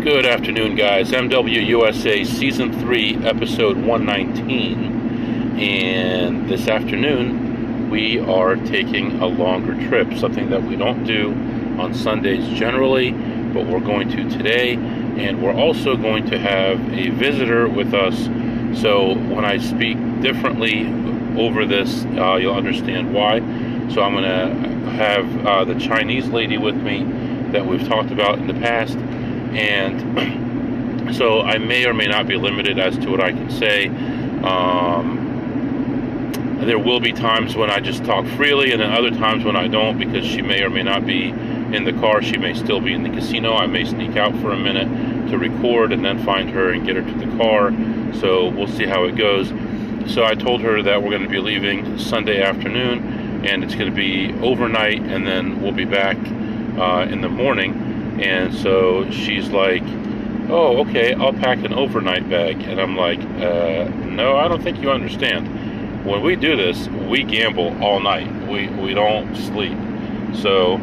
Good afternoon, guys. MWUSA Season 3, Episode 119. And this afternoon, we are taking a longer trip, something that we don't do on Sundays generally, but we're going to today. And we're also going to have a visitor with us. So when I speak differently over this, you'll understand why. So I'm going to have the Chinese lady with me that we've talked about in the past. And so I may or may not be limited as to what I can say. There will be times when I just talk freely, and then other times when I don't, because she may or may not be in the car. She may still be in the casino. I may sneak out for a minute to record and then find her and get her to the car. So we'll see how it goes. So I told her that we're going to be leaving Sunday afternoon, and it's going to be overnight, and then we'll be back in the morning. And so she's like, oh, okay, I'll pack an overnight bag. And I'm like, no, I don't think you understand. When we do this, we gamble all night. We don't sleep. So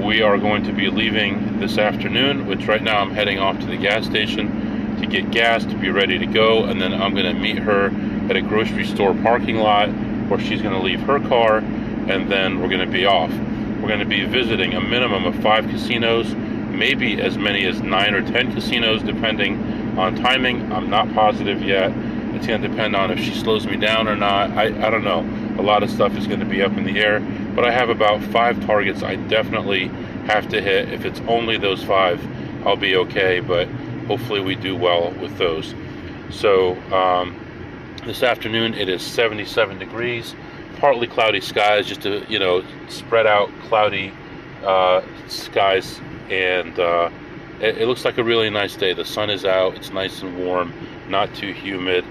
we are going to be leaving this afternoon, which right now I'm heading off to the gas station to get gas to be ready to go. And then I'm going to meet her at a grocery store parking lot where she's going to leave her car, and then we're going to be off. We're going to be visiting a minimum of 5 casinos, maybe as many as 9 or 10 casinos, depending on timing. I'm not positive yet. It's going to depend on if she slows me down or not. I don't know. A lot of stuff is going to be up in the air, but I have about 5 targets I definitely have to hit. If it's only those 5, I'll be okay, but hopefully we do well with those. So this afternoon it is 77 degrees, partly cloudy skies, just to, spread out cloudy skies. And it looks like a really nice day. The sun is out, it's nice and warm, not too humid,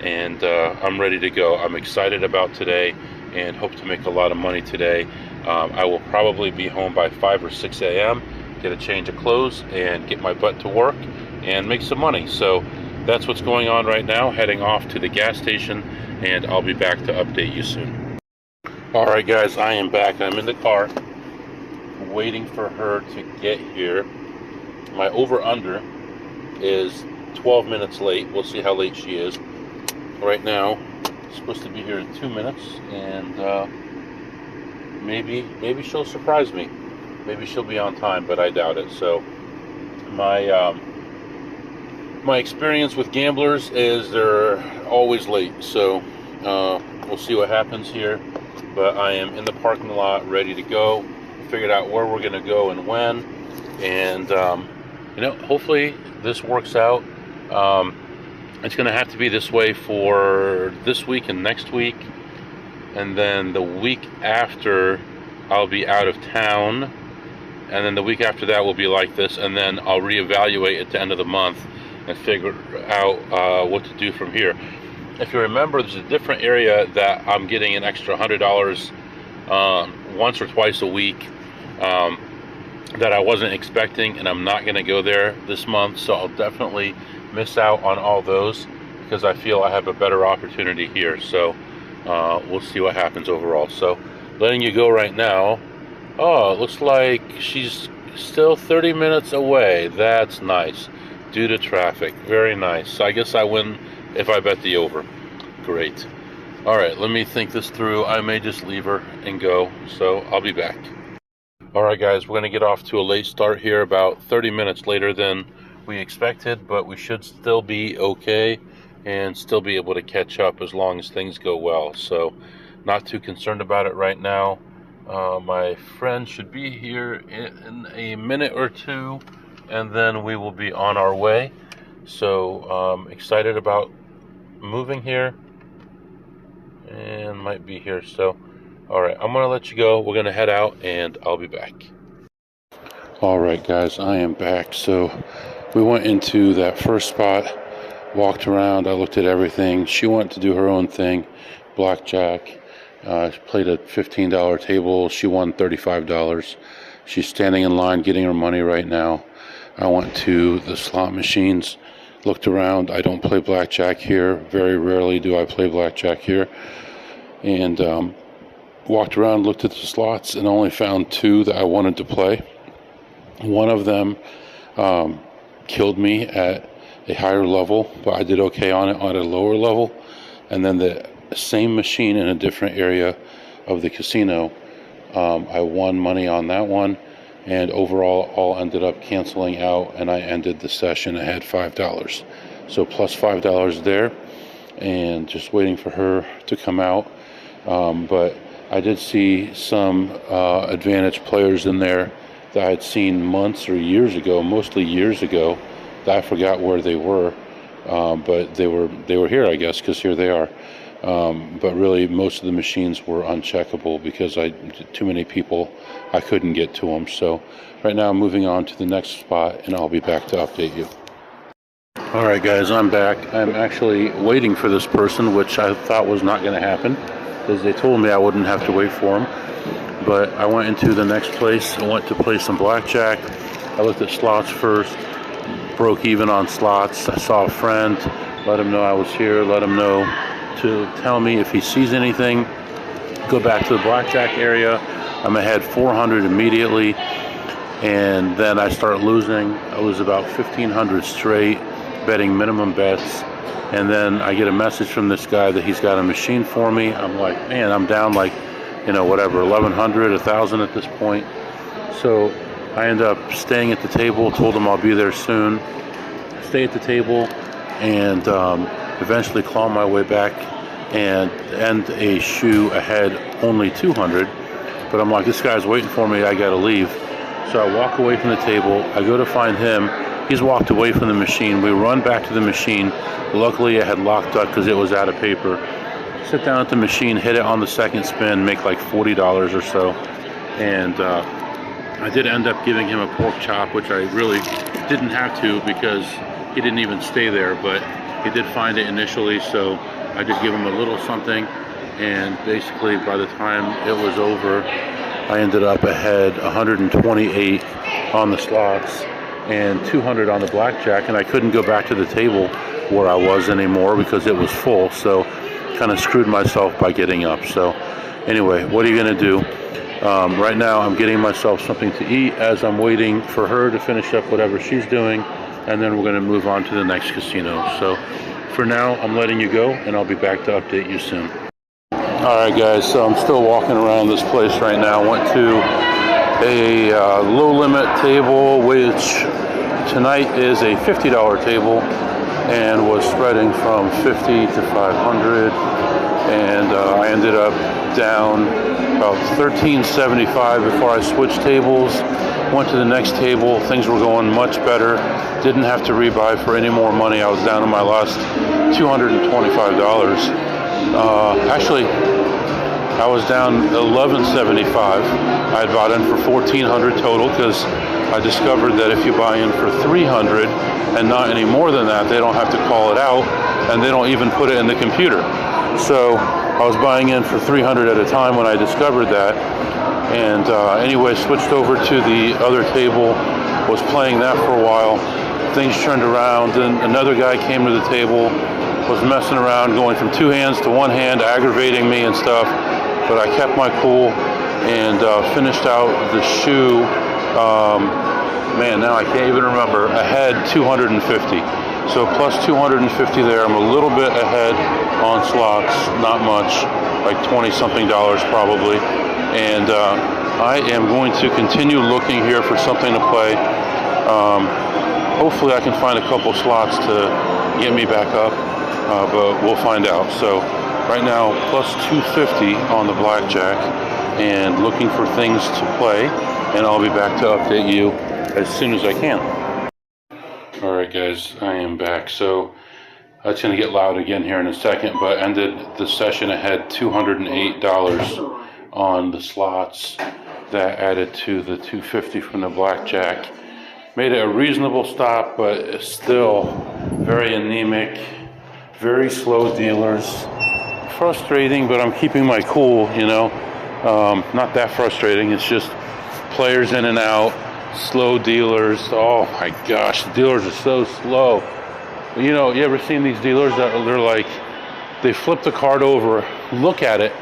and I'm ready to go. I'm excited about today and hope to make a lot of money today. I will probably be home by 5 or 6 a.m., get a change of clothes, and get my butt to work and make some money. So that's what's going on right now, heading off to the gas station, and I'll be back to update you soon. Alright guys, I am back. I'm in the car, waiting for her to get here. My over-under is 12 minutes late. We'll see how late she is. Right now, she's supposed to be here in 2 minutes, and maybe she'll surprise me. Maybe she'll be on time, but I doubt it. So my experience with gamblers is they're always late. So we'll see what happens here. But I am in the parking lot, ready to go. Figured out where we're going to go and when, and hopefully this works out. It's going to have to be this way for this week and next week, and then the week after I'll be out of town, and then the week after that will be like this, and then I'll reevaluate at the end of the month and figure out what to do from here. If you remember, there's a different area that I'm getting an extra $100 once or twice a week that I wasn't expecting, and I'm not going to go there this month, so I'll definitely miss out on all those because I feel I have a better opportunity here. So we'll see what happens overall. So letting you go right now. Oh, it looks like she's still 30 minutes away. That's nice, due to traffic. Very nice. So I guess I win if I bet the over. Great. Alright, let me think this through. I may just leave her and go, so I'll be back. Alright guys, we're going to get off to a late start here, about 30 minutes later than we expected, but we should still be okay and still be able to catch up as long as things go well. So, not too concerned about it right now. My friend should be here in a minute or two, and then we will be on our way. So, excited about moving here, and might be here. So alright, I'm gonna let you go. We're gonna head out, and I'll be back. Alright guys, I am back. So we went into that first spot, walked around, I looked at everything. She went to do her own thing, blackjack. She played a $15 table. She won $35. She's standing in line getting her money right now. I went to the slot machines, looked around. I don't play blackjack here. Very rarely do I play blackjack here. And walked around, looked at the slots, and only found 2 that I wanted to play. One of them killed me at a higher level, but I did okay on it at a lower level. And then the same machine in a different area of the casino, I won money on that one, and overall all ended up canceling out, and I ended the session. I had $5, so plus $5 there, and just waiting for her to come out. But I did see some advantage players in there that I had seen months or years ago, mostly years ago, that I forgot where they were, but they were here, I guess, because here they are. But really, most of the machines were uncheckable because too many people, I couldn't get to them. So right now I'm moving on to the next spot, and I'll be back to update you. All right, guys, I'm back. I'm actually waiting for this person, which I thought was not going to happen because they told me I wouldn't have to wait for him. But I went into the next place. I went to play some blackjack. I looked at slots first, broke even on slots. I saw a friend, let him know I was here, let him know to tell me if he sees anything. Go back to the blackjack area. I'm ahead 400 immediately, and then I start losing. I lose about 1,500 straight, betting minimum bets, and then I get a message from this guy that he's got a machine for me. I'm like, man, I'm down like, whatever, 1,100, 1,000 at this point. So I end up staying at the table, told him I'll be there soon. Stay at the table, and eventually claw my way back and end a shoe ahead only 200. But I'm like, this guy's waiting for me, I gotta leave. So I walk away from the table, I go to find him. He's walked away from the machine. We run back to the machine. Luckily I had locked up because it was out of paper. Sit down at the machine, hit it on the second spin, make like $40 or so. And I did end up giving him a pork chop, which I really didn't have to because he didn't even stay there, but he did find it initially, so I did give him a little something, and basically by the time it was over, I ended up ahead 128 on the slots and 200 on the blackjack, and I couldn't go back to the table where I was anymore because it was full, so kind of screwed myself by getting up. So anyway, what are you going to do? Right now I'm getting myself something to eat as I'm waiting for her to finish up whatever she's doing, and then we're going to move on to the next casino. So for now, I'm letting you go, and I'll be back to update you soon. All right, guys, so I'm still walking around this place right now. Went to a low-limit table, which tonight is a $50 table, and was spreading from 50 to 500, and I ended up down about $13.75 before I switched tables. Went to the next table. Things were going much better. Didn't have to rebuy for any more money. I was down to my last $225. Actually, I was down $11.75. I had bought in for $1,400 total because I discovered that if you buy in for $300 and not any more than that, they don't have to call it out, and they don't even put it in the computer. So I was buying in for $300 at a time when I discovered that. And anyway, switched over to the other table, was playing that for a while. Things turned around, and another guy came to the table, was messing around, going from two hands to one hand, aggravating me and stuff. But I kept my cool and finished out the shoe. Man, now I can't even remember. Ahead 250. So plus 250 there. I'm a little bit ahead on slots, not much, like 20-something dollars probably. And I am going to continue looking here for something to play. Hopefully I can find a couple slots to get me back up, but we'll find out. So right now, plus 250 on the blackjack, and looking for things to play, and I'll be back to update you as soon as I can. All right, guys, I am back. So it's going to get loud again here in a second, but ended the session ahead $208 on the slots. That added to the 250 from the blackjack. Made it a reasonable stop, but still very anemic, very slow dealers. Frustrating, but I'm keeping my cool, not that frustrating. It's just players in and out, slow dealers. Oh my gosh, the dealers are so slow. You ever seen these dealers that they're like, they flip the card over, look at it,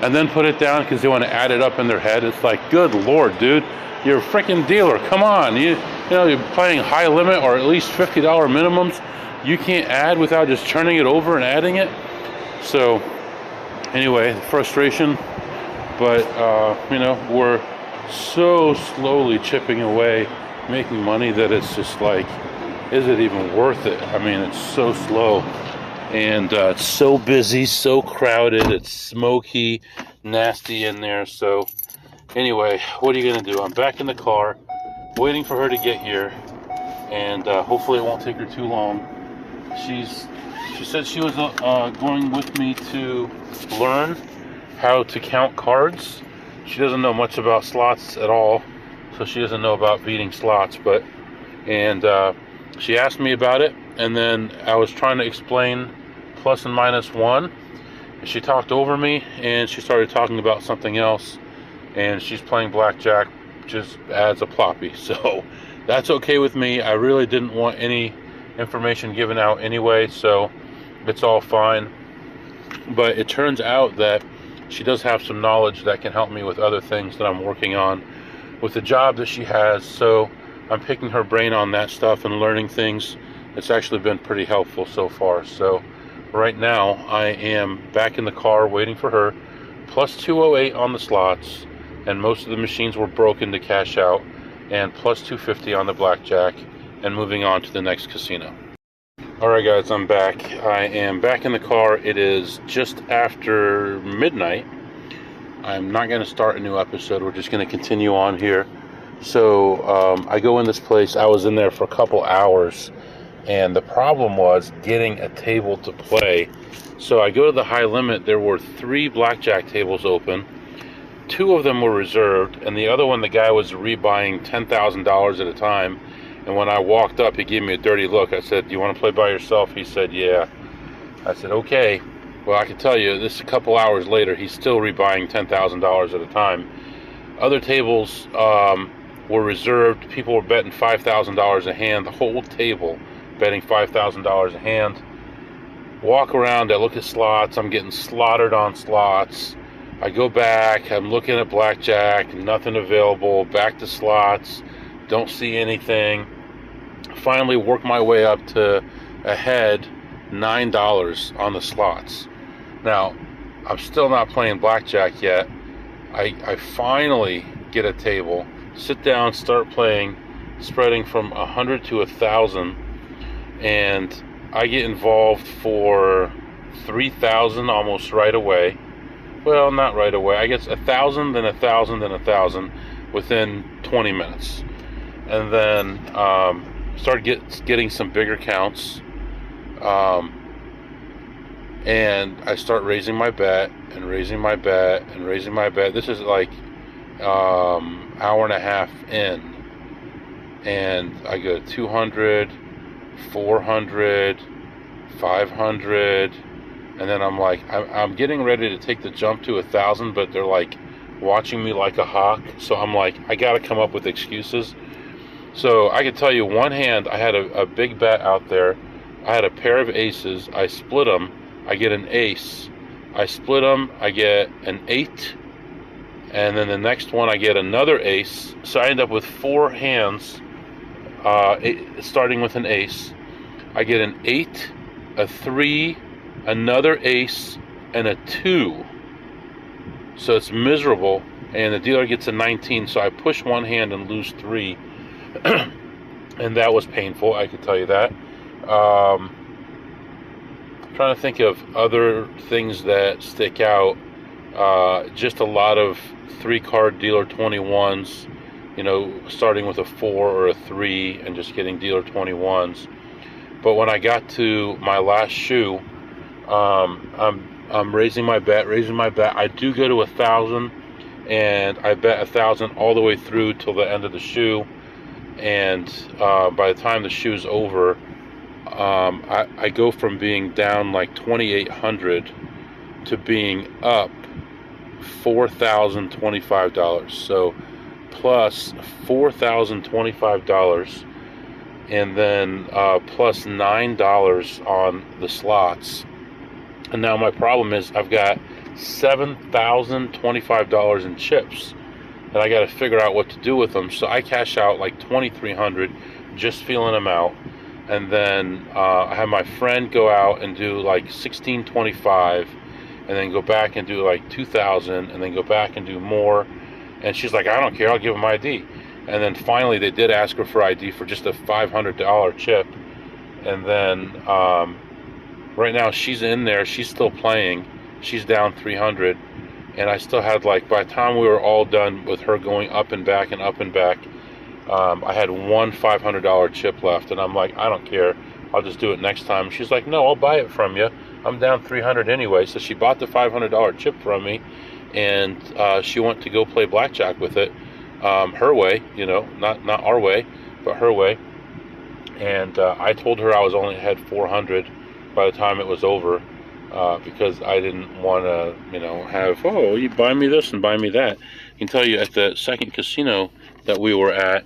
and then put it down because they want to add it up in their head. It's like, good Lord, dude, you're a freaking dealer. Come on, you know you're playing high limit or at least $50 minimums. You can't add without just turning it over and adding it. So anyway, frustration, but you know, we're so slowly chipping away, making money that it's just like, is it even worth it? I mean, it's so slow, and it's so busy, so crowded, it's smoky, nasty in there. So anyway, what are you gonna do? I'm back in the car waiting for her to get here, and hopefully it won't take her too long. She said she was going with me to learn how to count cards. She doesn't know much about slots at all, so she doesn't know about beating slots, and she asked me about it, and then I was trying to explain plus and minus one. She talked over me, and she started talking about something else, and she's playing blackjack just as a ploppy, so that's okay with me. I really didn't want any information given out anyway, so it's all fine. But it turns out that she does have some knowledge that can help me with other things that I'm working on with the job that she has, so I'm picking her brain on that stuff and learning things. It's actually been pretty helpful so far. So right now I am back in the car waiting for her, plus 208 on the slots, and most of the machines were broken to cash out, and plus 250 on the blackjack, and moving on to the next casino. Alright guys, I'm back. I am back in the car. It is just after midnight. I'm not going to start a new episode. We're just going to continue on here. So I go in this place. I was in there for a couple hours, and the problem was getting a table to play. So I go to the high limit. There were 3 blackjack tables open. 2 of them were reserved, and the other one, the guy was rebuying $10,000 at a time. And when I walked up, he gave me a dirty look. I said, "Do you want to play by yourself?" He said, "Yeah." I said, "Okay." Well, I can tell you, this a couple hours later, he's still rebuying $10,000 at a time. Other tables were reserved. People were betting $5,000 a hand. The whole table betting $5,000 a hand. Walk around, I look at slots. I'm getting slaughtered on slots. I go back. I'm looking at blackjack. Nothing available. Back to slots. Don't see anything. Finally work my way up to ahead $9 on the slots. Now, I'm still not playing blackjack yet. I finally get a table, sit down, start playing, spreading from 100 to 1,000, and I get involved for 3,000 almost right away. Well, not right away. I guess 1,000, then 1,000, then 1,000 within 20 minutes. And then start getting some bigger counts, and I start raising my bet and raising my bet and raising my bet. This is like hour and a half in, and I go 200, 400, 500, and then I'm like, I'm getting ready to take the jump to 1,000, but they're like watching me like a hawk. So I'm like, I gotta come up with excuses. So I can tell you, one hand, I had a big bet out there. I had a pair of aces. I split them. I get an ace. I split them. I get an 8. And then the next one, I get another ace. So I end up with 4 hands, starting with an ace. I get an 8, a 3, another ace, and a 2. So it's miserable. And the dealer gets a 19. So I push one hand and lose 3. And that was painful, I can tell you that. Trying to think of other things that stick out. Just a lot of 3-card dealer 21s, you know, starting with a 4 or a 3 and just getting dealer 21s. But when I got to my last shoe, I'm raising my bet. I do go to 1,000, and I bet 1,000 all the way through till the end of the shoe. And by the time the shoe's over, I go from being down like $2,800 to being up $4,025. So plus $4,025, and then plus $9 on the slots. And now my problem is I've got $7,025 in chips, and I got to figure out what to do with them. So I cash out like $2,300 just feeling them out, and then I have my friend go out and do like $1,625, and then go back and do like $2,000, and then go back and do more. And she's like, I don't care, I'll give them ID. And then finally they did ask her for ID for just a $500 chip. And then right now she's in there, she's still playing, she's down 300, and I still had, like, by the time we were all done with her going up and back and up and back, I had one $500 chip left, and I'm like, I don't care, I'll just do it next time. She's like, no, I'll buy it from you, I'm down 300 anyway. So she bought the $500 chip from me, and she went to go play blackjack with it, her way, you know, not our way, but her way. And I told her I was only had 400 by the time it was over, because I didn't want to, you know, have, oh, you buy me this and buy me that. I can tell you, at the second casino that we were at,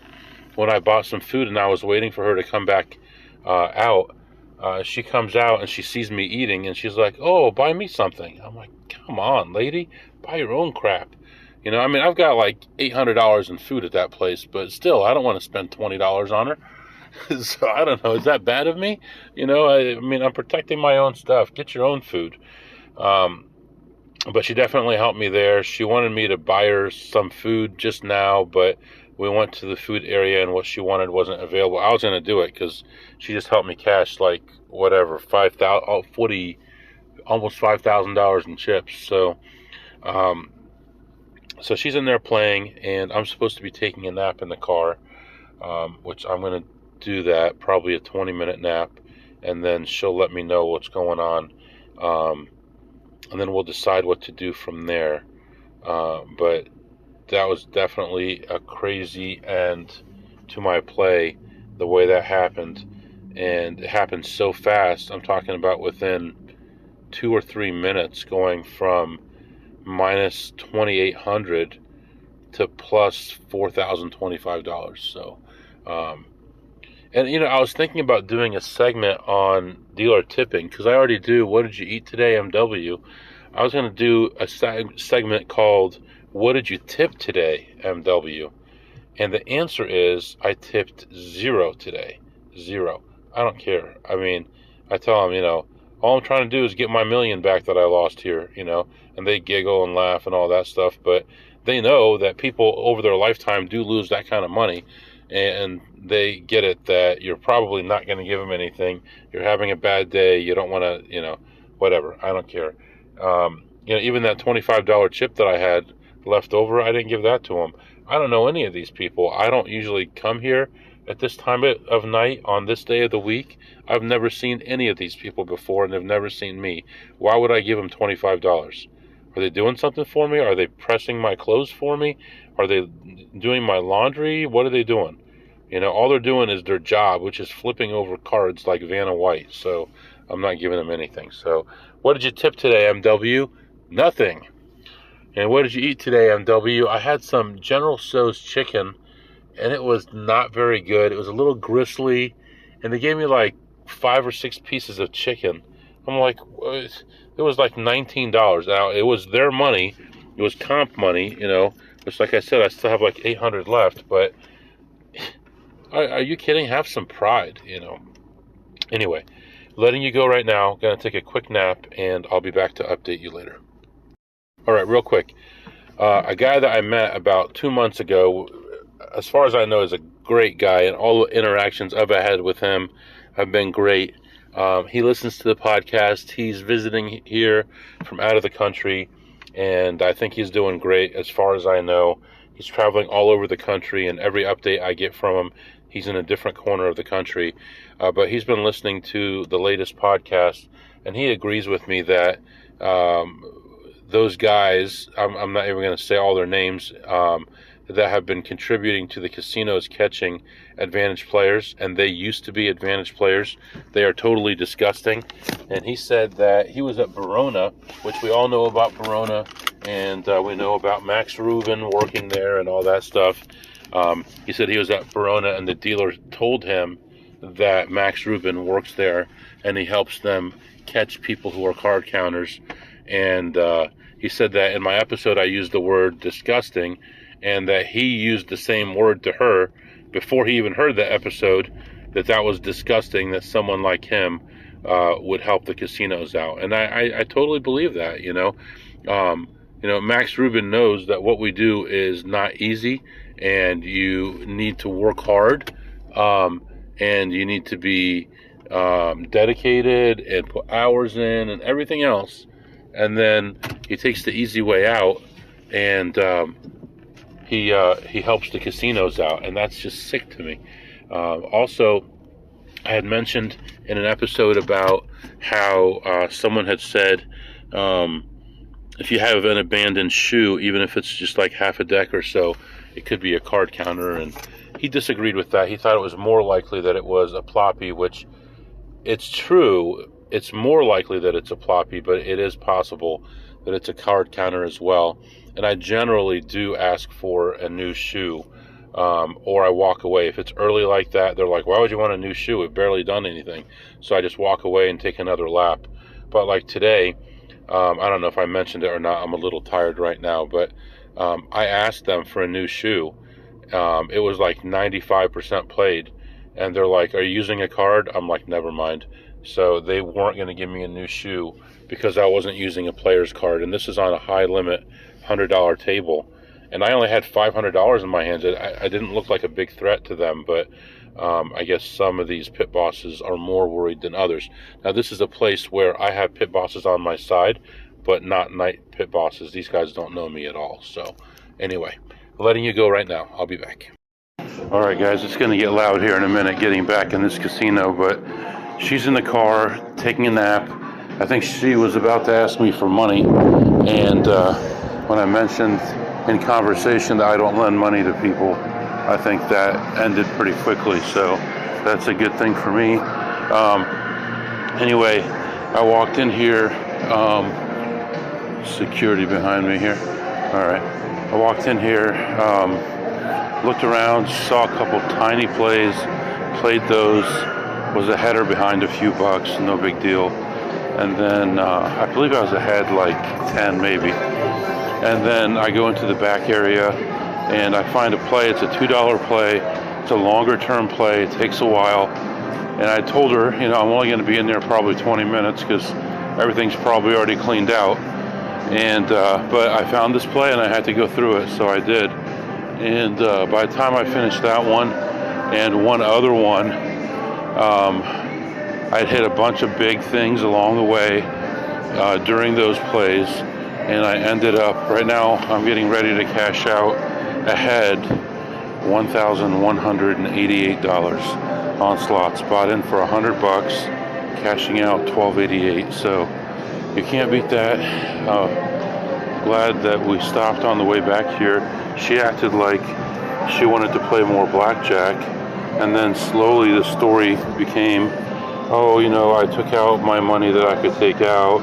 when I bought some food and I was waiting for her to come back out, she comes out and she sees me eating, and she's like, oh, buy me something. I'm like, come on, lady, buy your own crap. You know, I mean, I've got like $800 in food at that place, but still, I don't want to spend $20 on her. So I don't know, is that bad of me? You know, I mean, I'm protecting my own stuff. Get your own food. But she definitely helped me there. She wanted me to buy her some food just now, but we went to the food area and what she wanted wasn't available. I was going to do it because she just helped me cash, like, whatever, almost $5,000 in chips. So, so she's in there playing, and I'm supposed to be taking a nap in the car, which I'm going to do that, probably a 20-minute nap, and then she'll let me know what's going on, and then we'll decide what to do from there. But that was definitely a crazy end to my play, the way that happened, and it happened so fast. I'm talking about within 2 or 3 minutes, going from minus 2,800 to plus $4,025. So and, you know, I was thinking about doing a segment on dealer tipping, because I already do What Did You Eat Today, MW. I was going to do a segment called What Did You Tip Today, MW? And the answer is, I tipped 0 today. 0. I don't care. I mean, I tell them, you know, all I'm trying to do is get my million back that I lost here, you know, and they giggle and laugh and all that stuff, but they know that people over their lifetime do lose that kind of money. And they get it that you're probably not going to give them anything. You're having a bad day. You don't want to, you know, whatever. I don't care. You know, even that $25 chip that I had left over, I didn't give that to them. I don't know any of these people. I don't usually come here at this time of night on this day of the week. I've never seen any of these people before, and they've never seen me. Why would I give them $25? Are they doing something for me? Are they pressing my clothes for me? Are they doing my laundry? What are they doing? You know, all they're doing is their job, which is flipping over cards like Vanna White. So I'm not giving them anything. So what did you tip today, MW? Nothing. And what did you eat today, MW? I had some General Tso's chicken, and it was not very good. It was a little gristly, and they gave me like 5 or 6 pieces of chicken. I'm like, it was like $19. Now, it was their money. It was comp money, you know, which, like I said, I still have like 800 left, but are you kidding? Have some pride, you know. Anyway, letting you go right now. Going to take a quick nap, and I'll be back to update you later. All right, real quick. A guy that I met about 2 months ago, as far as I know, is a great guy, and all the interactions I've had with him have been great. He listens to the podcast. He's visiting here from out of the country, and I think he's doing great as far as I know. He's traveling all over the country, and every update I get from him, he's in a different corner of the country. But he's been listening to the latest podcast, and he agrees with me that those guys, I'm not even going to say all their names, that have been contributing to the casinos catching advantage players, and they used to be advantage players. They are totally disgusting. And he said that he was at Verona, which we all know about Verona, and we know about Max Rubin working there and all that stuff. He said he was at Verona, and the dealer told him that Max Rubin works there, and he helps them catch people who are card counters. And he said that in my episode I used the word disgusting, and that he used the same word to her before he even heard the episode, that was disgusting, that someone like him would help the casinos out. And I totally believe that, Max Rubin knows that what we do is not easy, and you need to work hard, and you need to be dedicated and put hours in and everything else. And then he takes the easy way out, and he helps the casinos out, and that's just sick to me. Also, I had mentioned in an episode about how someone had said, if you have an abandoned shoe, even if it's just like half a deck or so, it could be a card counter. And he disagreed with that. He thought it was more likely that it was a ploppy, which it's true. It's more likely that it's a ploppy, but it is possible that it's a card counter as well. And I generally do ask for a new shoe, or I walk away. If it's early like that, they're like, why would you want a new shoe? We've barely done anything. So I just walk away and take another lap. But like today, I don't know if I mentioned it or not. I'm a little tired right now, but I asked them for a new shoe. It was like 95% played, and they're like, are you using a card? I'm like, never mind. So they weren't going to give me a new shoe because I wasn't using a player's card, and this is on a high limit $100 table, and I only had $500 in my hands. I didn't look like a big threat to them, but I guess some of these pit bosses are more worried than others. Now, this is a place where I have pit bosses on my side, but not night pit bosses. These guys don't know me at all. So anyway, letting you go right now. I'll be back. All right, guys, it's going to get loud here in a minute getting back in this casino, but she's in the car taking a nap. I think she was about to ask me for money, and when I mentioned in conversation that I don't lend money to people, I think that ended pretty quickly, so that's a good thing for me. Anyway, I walked in here, security behind me here. All right, I walked in here, looked around, saw a couple tiny plays, played those, was a header behind a few bucks, no big deal. And then I believe I was ahead like 10 maybe. And then I go into the back area and I find a play. It's a $2 play. It's a longer term play. It takes a while. And I told her, I'm only going to be in there probably 20 minutes because everything's probably already cleaned out. And but I found this play and I had to go through it, so I did. And by the time I finished that one and one other one, I'd hit a bunch of big things along the way during those plays, and I ended up, right now I'm getting ready to cash out ahead $1,188 on slots, bought in for $100, cashing out $1,288. So you can't beat that. Glad that we stopped on the way back here. She acted like she wanted to play more blackjack, and then slowly the story became, I took out my money that I could take out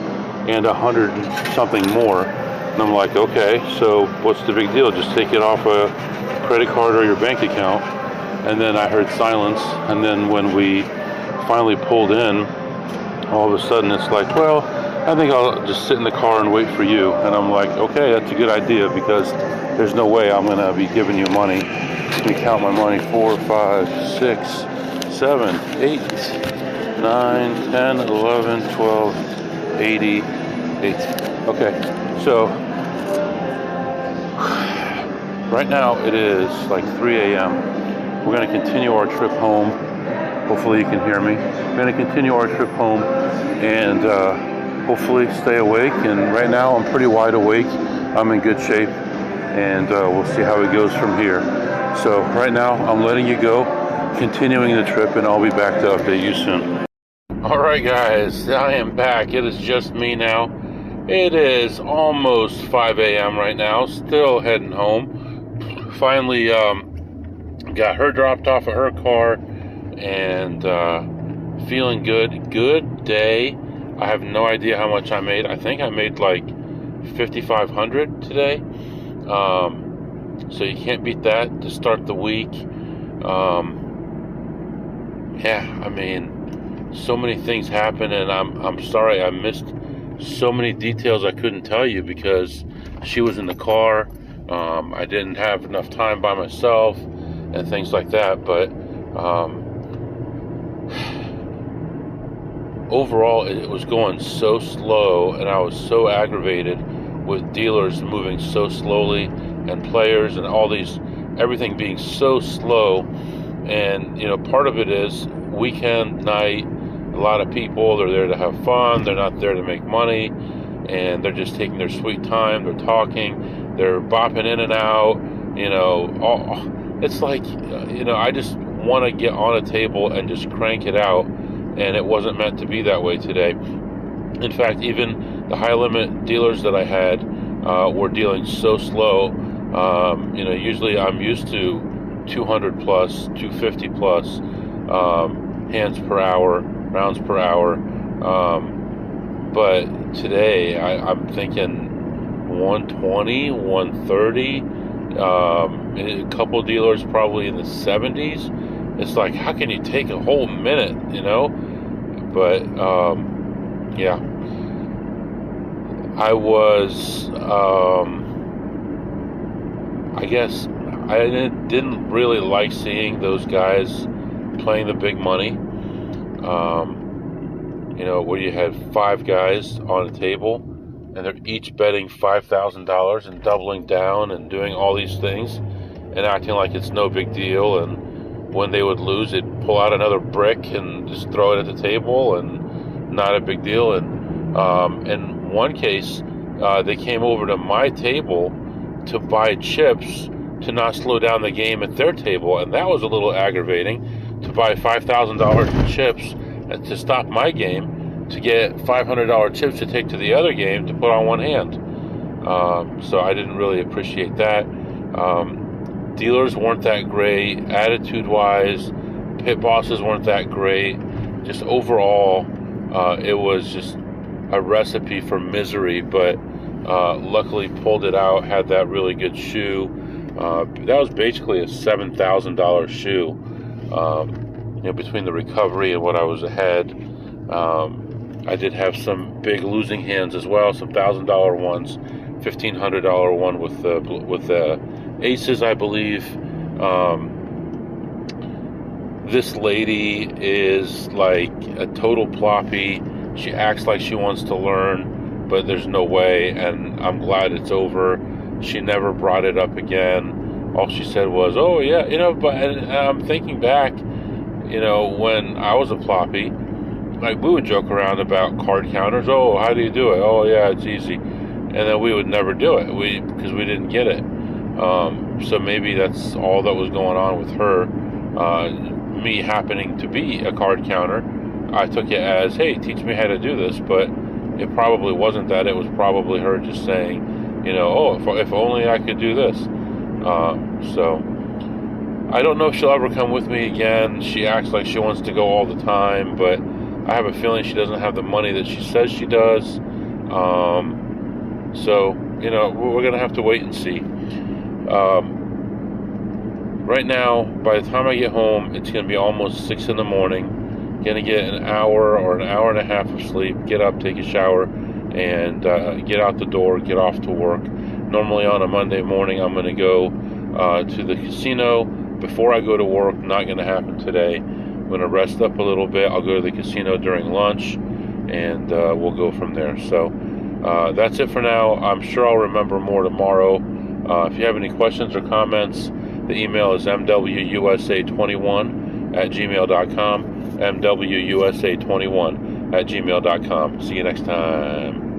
and 100 and something more. And I'm like, okay, so what's the big deal? Just take it off a credit card or your bank account. And then I heard silence, and then when we finally pulled in, all of a sudden it's like, well, I think I'll just sit in the car and wait for you. And I'm like, okay, that's a good idea, because there's no way I'm gonna be giving you money. Let me count my money. 4, 5, 6, 7, 8, 9, 10, 11, 12, 88. Okay, so right now it is like 3 a.m. We're going to continue our trip home. Hopefully you can hear me. We're going to continue our trip home and hopefully stay awake. And right now I'm pretty wide awake. I'm in good shape, and we'll see how it goes from here. So right now I'm letting you go, continuing the trip, and I'll be back to update you soon. Alright guys, I am back. It is just me now. It is almost 5 a.m. right now, still heading home. Finally got her dropped off at her car, and feeling good. Good day. I have no idea how much I made. I think I made like $5,500 today. So you can't beat that to start the week. Yeah, I mean, so many things happen, and I'm sorry I missed so many details I couldn't tell you because she was in the car. I didn't have enough time by myself and things like that. But overall, it was going so slow, and I was so aggravated with dealers moving so slowly and players and all these, everything being so slow. And, part of it is weekend night. A lot of people, they're there to have fun. They're not there to make money. And they're just taking their sweet time. They're talking. They're bopping in and out. It's like, I just want to get on a table and just crank it out. And it wasn't meant to be that way today. In fact, even the high limit dealers that I had were dealing so slow. Usually I'm used to 200 plus, 250 plus hands per hour, rounds per hour. But today I'm thinking 120, 130. A couple dealers probably in the 70s. It's like, how can you take a whole minute, But, yeah. I was, I guess, I didn't really like seeing those guys playing the big money. Where you had 5 guys on a table, and they're each betting $5,000 and doubling down and doing all these things and acting like it's no big deal. And when they would lose, they'd pull out another brick and just throw it at the table, and not a big deal. And in one case, they came over to my table to buy chips to not slow down the game at their table, and that was a little aggravating, to buy $5,000 in chips and to stop my game to get $500 chips to take to the other game to put on one hand. So I didn't really appreciate that. Dealers weren't that great, attitude-wise. Pit bosses weren't that great. Just overall, it was just a recipe for misery, but luckily pulled it out, had that really good shoe. That was basically a $7,000 shoe, between the recovery and what I was ahead. I did have some big losing hands as well, some $1,000 ones, $1,500 one with the aces, I believe. This lady is like a total ploppy. She acts like she wants to learn, but there's no way, and I'm glad it's over. She never brought it up again. All she said was, oh yeah, but and I'm thinking back, when I was a ploppy, like we would joke around about card counters. Oh, how do you do it? Oh yeah, it's easy. And then we would never do it because we didn't get it. So maybe that's all that was going on with her. Me happening to be a card counter, I took it as, hey, teach me how to do this. But it probably wasn't that. It was probably her just saying, oh, if only I could do this. So I don't know if she'll ever come with me again. She acts like she wants to go all the time, but I have a feeling she doesn't have the money that she says she does. So, we're going to have to wait and see. Right now, by the time I get home, it's going to be almost 6 in the morning. Going to get an hour or an hour and a half of sleep, get up, take a shower, and get out the door, get off to work. Normally on a Monday morning, I'm going to go to the casino before I go to work. Not going to happen today. I'm going to rest up a little bit. I'll go to the casino during lunch, and we'll go from there. So that's it for now. I'm sure I'll remember more tomorrow. If you have any questions or comments, the email is mwusa21@gmail.com, mwusa21@gmail.com. See you next time.